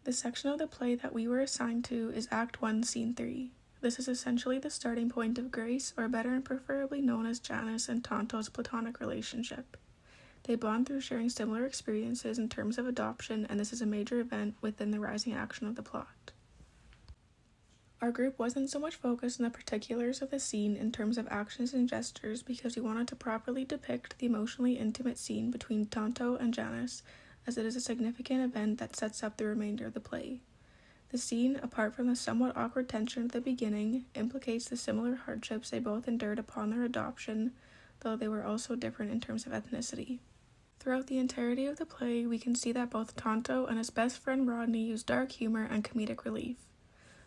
The section of the play that we were assigned to is Act 1, Scene 3. This is essentially the starting point of Grace, or better and preferably known as Janice and Tonto's platonic relationship. They bond through sharing similar experiences in terms of adoption, and this is a major event within the rising action of the plot. Our group wasn't so much focused on the particulars of the scene in terms of actions and gestures because we wanted to properly depict the emotionally intimate scene between Tonto and Janice, as it is a significant event that sets up the remainder of the play. The scene, apart from the somewhat awkward tension at the beginning, implicates the similar hardships they both endured upon their adoption, though they were also different in terms of ethnicity. Throughout the entirety of the play, we can see that both Tonto and his best friend Rodney use dark humor and comedic relief.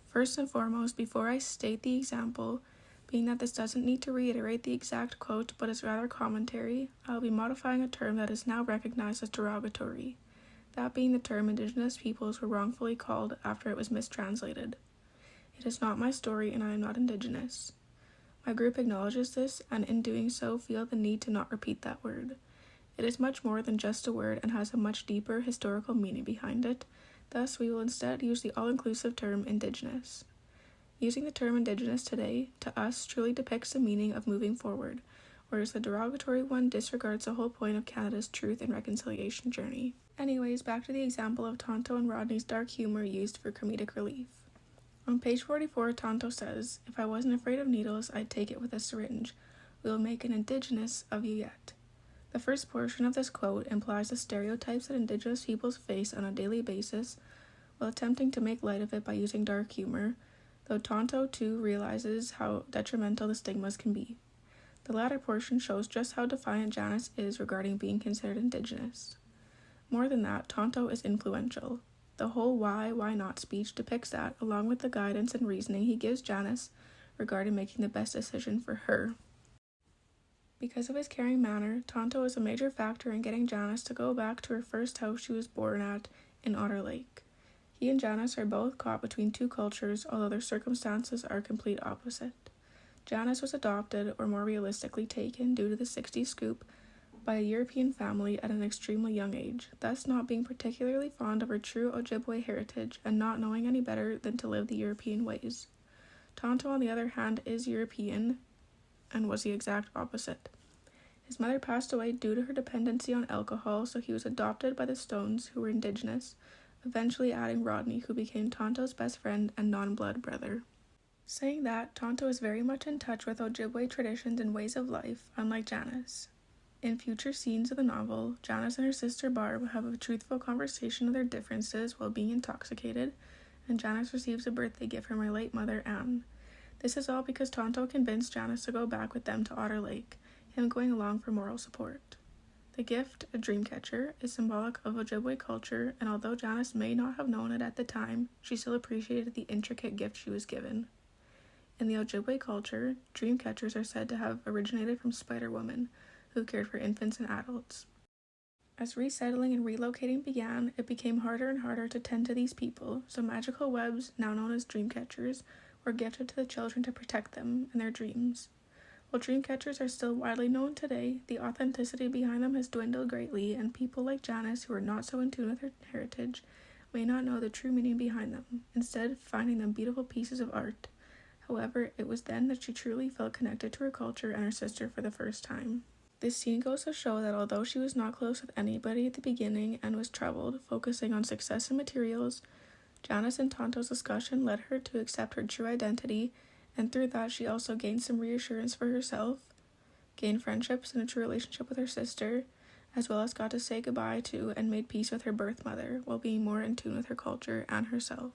First and foremost, before I state the example, being that this doesn't need to reiterate the exact quote but is rather commentary, I'll be modifying a term that is now recognized as derogatory, that being the term Indigenous peoples were wrongfully called after it was mistranslated. It is not my story and I am not Indigenous. My group acknowledges this and in doing so feel the need to not repeat that word. It is much more than just a word and has a much deeper historical meaning behind it. Thus, we will instead use the all-inclusive term Indigenous. Using the term Indigenous today, to us, truly depicts the meaning of moving forward, whereas the derogatory one disregards the whole point of Canada's truth and reconciliation journey. Anyways, back to the example of Tonto and Rodney's dark humor used for comedic relief. On page 44, Tonto says, "If I wasn't afraid of needles, I'd take it with a syringe. We'll make an Indigenous of you yet." The first portion of this quote implies the stereotypes that Indigenous peoples face on a daily basis, while attempting to make light of it by using dark humor, though Tonto too realizes how detrimental the stigmas can be. The latter portion shows just how defiant Janice is regarding being considered Indigenous. More than that, Tonto is influential. The whole why not speech depicts that, along with the guidance and reasoning he gives Janice regarding making the best decision for her. Because of his caring manner, Tonto is a major factor in getting Janice to go back to her first house she was born at in Otter Lake. He and Janice are both caught between two cultures, although their circumstances are complete opposite. Janice was adopted, or more realistically taken, due to the 60s scoop, by a European family at an extremely young age, thus not being particularly fond of her true Ojibwe heritage and not knowing any better than to live the European ways. Tonto, on the other hand, is European and was the exact opposite. His mother passed away due to her dependency on alcohol, so he was adopted by the Stones, who were Indigenous, eventually adding Rodney, who became Tonto's best friend and non-blood brother. Saying that, Tonto is very much in touch with Ojibwe traditions and ways of life, unlike Janice. In future scenes of the novel, Janice and her sister Barb have a truthful conversation of their differences while being intoxicated, and Janice receives a birthday gift from her late mother, Anne. This is all because Tonto convinced Janice to go back with them to Otter Lake, him going along for moral support. The gift, a dream catcher, is symbolic of Ojibwe culture, and although Janice may not have known it at the time, she still appreciated the intricate gift she was given. In the Ojibwe culture, dream catchers are said to have originated from Spider Woman, who cared for infants and adults. As resettling and relocating began, it became harder and harder to tend to these people, so magical webs, now known as dream catchers, were gifted to the children to protect them and their dreams. While dream catchers are still widely known today, the authenticity behind them has dwindled greatly, and people like Janice, who are not so in tune with her heritage, may not know the true meaning behind them, instead finding them beautiful pieces of art. However, it was then that she truly felt connected to her culture and her sister for the first time. This scene goes to show that although she was not close with anybody at the beginning and was troubled, focusing on success and materials, Janice and Tonto's discussion led her to accept her true identity, and through that she also gained some reassurance for herself, gained friendships and a true relationship with her sister, as well as got to say goodbye to and made peace with her birth mother while being more in tune with her culture and herself.